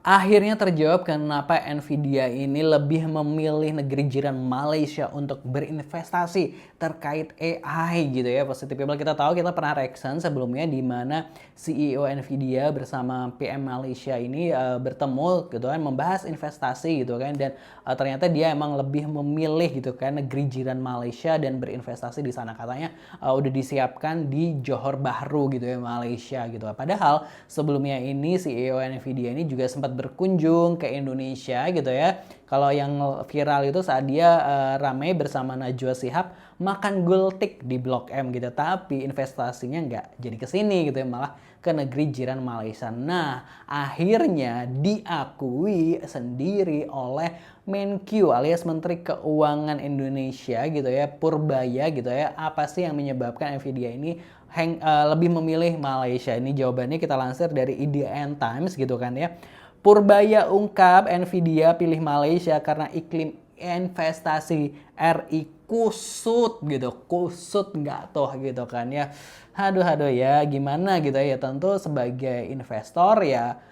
Akhirnya terjawab kenapa Nvidia ini lebih memilih negeri jiran Malaysia untuk berinvestasi terkait AI gitu ya. Positive People, kita tahu, kita pernah reaction sebelumnya di mana CEO Nvidia bersama PM Malaysia ini bertemu gitu kan, membahas investasi gitu kan, dan ternyata dia emang lebih memilih gitu kan negeri jiran Malaysia dan berinvestasi di sana. Katanya udah disiapkan di Johor Bahru gitu ya, Malaysia gitu. Padahal sebelumnya ini CEO Nvidia ini juga sempat berkunjung ke Indonesia gitu ya. Kalau yang viral itu saat dia ramai bersama Najwa Shihab makan gultik di Blok M gitu. Tapi investasinya nggak jadi ke sini gitu ya, malah ke negeri jiran Malaysia. Nah, akhirnya diakui sendiri oleh Menkyu alias Menteri Keuangan Indonesia gitu ya, Purbaya gitu ya. Apa sih yang menyebabkan Nvidia ini lebih memilih Malaysia? Ini jawabannya kita lansir dari IDN Times gitu kan ya. Purbaya ungkap Nvidia pilih Malaysia karena iklim investasi RI kusut gitu, kusut nggak toh gitu kan ya. Aduh ya, gimana gitu ya, tentu sebagai investor ya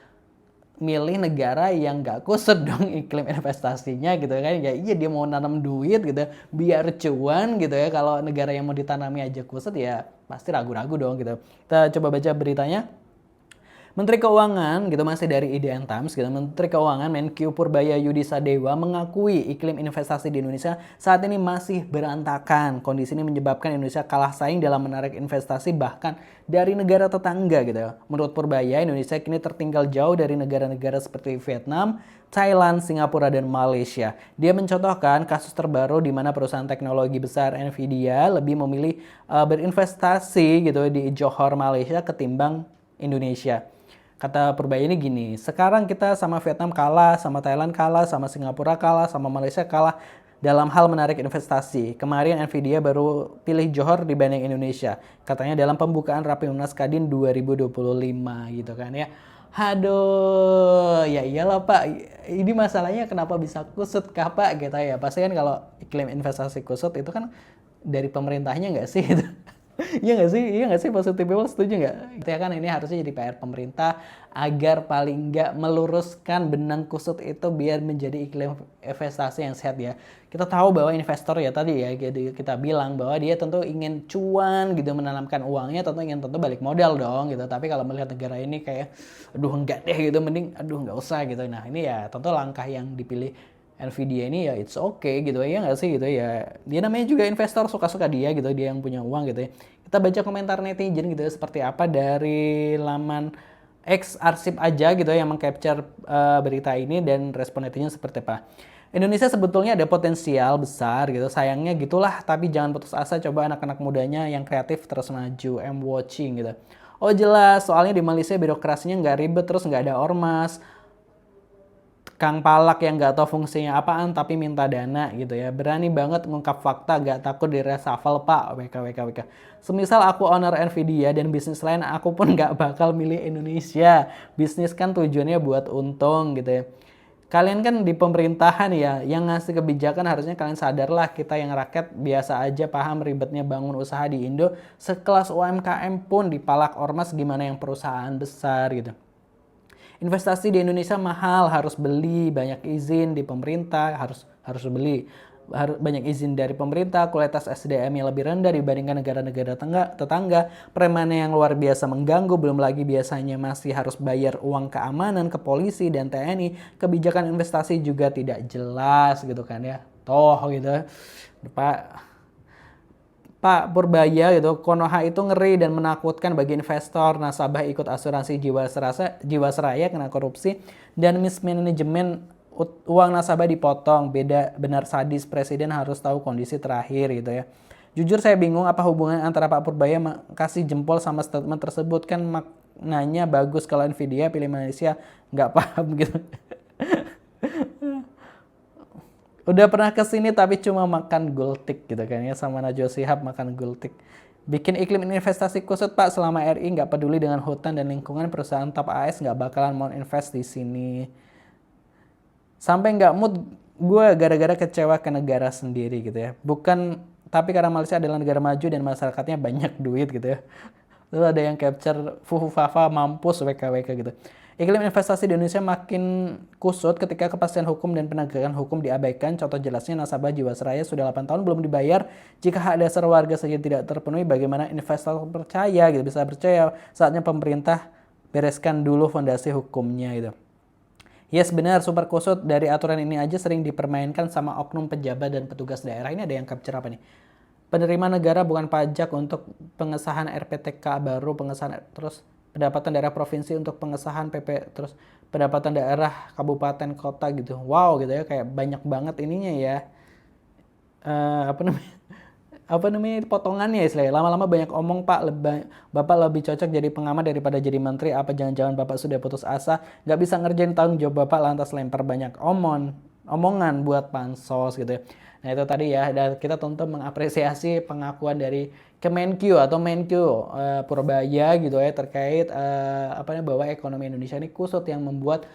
milih negara yang gak kusut dong iklim investasinya gitu kan. Ya iya, dia mau nanam duit gitu biar cuan gitu ya. Kalau negara yang mau ditanami aja kusut ya pasti ragu-ragu dong gitu. Kita coba baca beritanya. Menteri Keuangan gitu, masih dari IDN Times gitu. Menteri Keuangan Menkyu Purbaya Yudi Sadewa mengakui iklim investasi di Indonesia saat ini masih berantakan. Kondisi ini menyebabkan Indonesia kalah saing dalam menarik investasi bahkan dari negara tetangga gitu. Menurut Purbaya, Indonesia kini tertinggal jauh dari negara-negara seperti Vietnam, Thailand, Singapura, dan Malaysia. Dia mencontohkan kasus terbaru di mana perusahaan teknologi besar Nvidia lebih memilih berinvestasi gitu di Johor, Malaysia ketimbang Indonesia. Kata Purbaya ini gini, sekarang kita sama Vietnam kalah, sama Thailand kalah, sama Singapura kalah, sama Malaysia kalah dalam hal menarik investasi. Kemarin Nvidia baru pilih Johor dibanding Indonesia. Katanya dalam pembukaan Rapimnas Kadin 2025 gitu kan ya. Aduh, ya iyalah Pak. Ini masalahnya kenapa bisa kusut kah Pak gitu ya. Pasti kan kalau iklim investasi kusut itu kan dari pemerintahnya nggak sih? Iya nggak sih? Iya nggak sih? Positive People setuju nggak? Itu ya kan, ini harusnya jadi PR pemerintah agar paling nggak meluruskan benang kusut itu biar menjadi iklim investasi yang sehat ya. Kita tahu bahwa investor ya tadi ya kita bilang bahwa dia tentu ingin cuan gitu, menanamkan uangnya tentu balik modal dong gitu. Tapi kalau melihat negara ini kayak aduh enggak deh gitu, mending aduh nggak usah gitu. Nah ini ya tentu langkah yang dipilih Nvidia ini ya it's okay gitu ya nggak sih gitu ya. Dia namanya juga investor, suka-suka dia gitu, dia yang punya uang gitu ya. Kita baca komentar netizen gitu ya, seperti apa dari laman X Arsip aja gitu ya, yang mengcapture berita ini, dan respon netizen seperti apa. Indonesia sebetulnya ada potensial besar gitu, sayangnya gitulah, tapi jangan putus asa, coba anak-anak mudanya yang kreatif terus maju, I'm watching gitu. Oh jelas, soalnya di Malaysia birokrasinya nggak ribet, terus nggak ada ormas, Kang Palak yang nggak tahu fungsinya apaan tapi minta dana gitu ya. Berani banget ngungkap fakta, gak takut di reshuffle Pak. WK. Semisal aku owner Nvidia dan bisnis lain, aku pun nggak bakal milih Indonesia. Bisnis kan tujuannya buat untung gitu ya. Kalian kan di pemerintahan ya, yang ngasih kebijakan harusnya kalian sadarlah, kita yang rakyat biasa aja paham ribetnya bangun usaha di Indo. Sekelas UMKM pun dipalak ormas, gimana yang perusahaan besar gitu. Investasi di Indonesia mahal, harus beli, banyak izin di pemerintah, harus beli, banyak izin dari pemerintah, kualitas SDM yang lebih rendah dibandingkan negara-negara tetangga, premannya yang luar biasa mengganggu, belum lagi biasanya masih harus bayar uang keamanan ke polisi dan TNI, kebijakan investasi juga tidak jelas gitu kan ya. Toh gitu. Pak Purbaya gitu, Konoha itu ngeri dan menakutkan bagi investor. Nasabah ikut asuransi Jiwasraya kena korupsi dan mismanagement, uang nasabah dipotong. Benar sadis, presiden harus tahu kondisi terakhir gitu ya. Jujur saya bingung apa hubungan antara Pak Purbaya kasih jempol sama statement tersebut, kan maknanya bagus kalau Nvidia pilih Malaysia, nggak paham gitu. Udah pernah kesini tapi cuma makan gultik gitu kan ya, sama Najwa Shihab makan gultik. Bikin iklim investasi kusut Pak, selama RI nggak peduli dengan hutan dan lingkungan, perusahaan top AS nggak bakalan mau invest di sini. Sampai nggak mood gue gara-gara kecewa ke negara sendiri gitu ya. Bukan, tapi karena Malaysia adalah negara maju dan masyarakatnya banyak duit gitu ya. Lalu ada yang capture Fuhu Fafa mampus WKWK gitu. Iklim investasi di Indonesia makin kusut ketika kepastian hukum dan penegakan hukum diabaikan. Contoh jelasnya nasabah Jiwasraya sudah 8 tahun belum dibayar. Jika hak dasar warga saja tidak terpenuhi, bagaimana investor percaya gitu, bisa percaya? Saatnya pemerintah bereskan dulu fondasi hukumnya gitu. Yes, benar, super kusut. Dari aturan ini aja sering dipermainkan sama oknum pejabat dan petugas daerah. Ini ada yang capture apa nih? Penerima negara bukan pajak untuk pengesahan RPTK baru, pengesahan terus pendapatan daerah provinsi untuk pengesahan PP, terus pendapatan daerah kabupaten kota gitu. Wow gitu ya, kayak banyak banget ininya ya. Apa namanya? Apa namanya, potongannya istilahnya. Lama-lama banyak omong, Pak. Bapak lebih cocok jadi pengamat daripada jadi menteri. Apa jangan-jangan Bapak sudah putus asa, nggak bisa ngerjain tanggung jawab Bapak, lantas lempar banyak omongan buat pansos gitu ya. Nah itu tadi ya, dan kita tentu mengapresiasi pengakuan dari Kemenkyu atau Menkyu Purbaya gitu ya, terkait apa namanya, bahwa ekonomi Indonesia ini kusut, yang membuat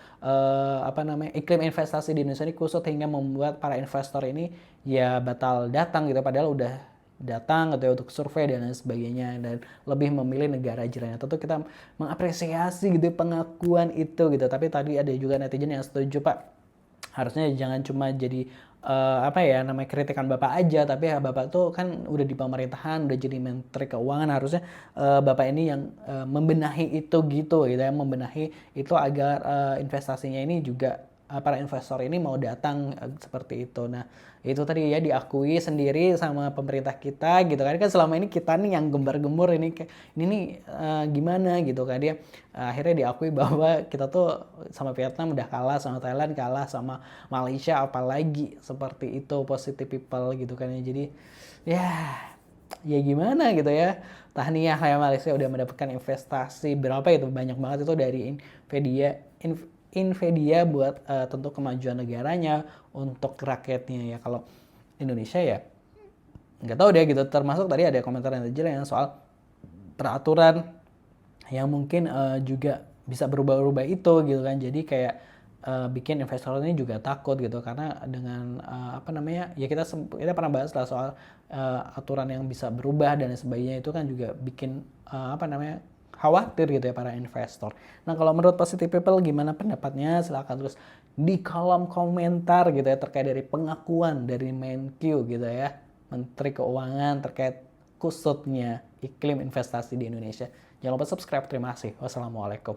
apa namanya, iklim investasi di Indonesia ini kusut hingga membuat para investor ini ya batal datang gitu, padahal udah datang gitu ya untuk survei dan lain sebagainya, dan lebih memilih negara jirannya. Tentu kita mengapresiasi gitu pengakuan itu gitu. Tapi tadi ada juga netizen yang setuju, Pak, harusnya jangan cuma jadi apa ya namanya, kritikan Bapak aja, tapi ya Bapak tuh kan udah di pemerintahan, udah jadi menteri keuangan, harusnya Bapak ini yang membenahi itu gitu ya, membenahi itu agar investasinya ini juga para investor ini mau datang seperti itu. Nah itu tadi ya, diakui sendiri sama pemerintah kita gitu kan selama ini kita nih yang gembar-gembur ini nih gimana gitu kan, dia akhirnya diakui bahwa kita tuh sama Vietnam udah kalah, sama Thailand kalah, sama Malaysia apalagi, seperti itu positive people gitu kan ya. Jadi ya gimana gitu ya, tahniah ya, Malaysia udah mendapatkan investasi berapa itu, banyak banget itu dari Nvidia buat tentu kemajuan negaranya untuk rakyatnya ya. Kalau Indonesia ya nggak tahu deh gitu, termasuk tadi ada komentar netizen yang soal peraturan yang mungkin juga bisa berubah-ubah itu gitu kan, jadi kayak bikin investor ini juga takut gitu, karena dengan apa namanya ya, kita pernah bahas lah soal aturan yang bisa berubah dan sebagainya, itu kan juga bikin apa namanya, khawatir gitu ya para investor. Nah kalau menurut Positive People gimana pendapatnya, silahkan terus di kolom komentar gitu ya, terkait dari pengakuan dari Menkyu gitu ya, Menteri Keuangan, terkait kusutnya iklim investasi di Indonesia. Jangan lupa subscribe. Terima kasih. Wassalamualaikum.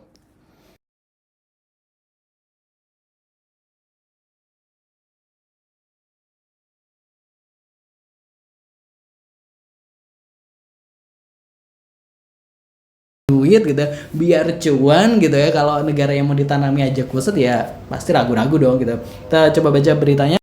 Duit gitu biar cuan gitu ya, kalau negara yang mau ditanami aja kusut ya pasti ragu-ragu dong gitu. Kita coba baca beritanya.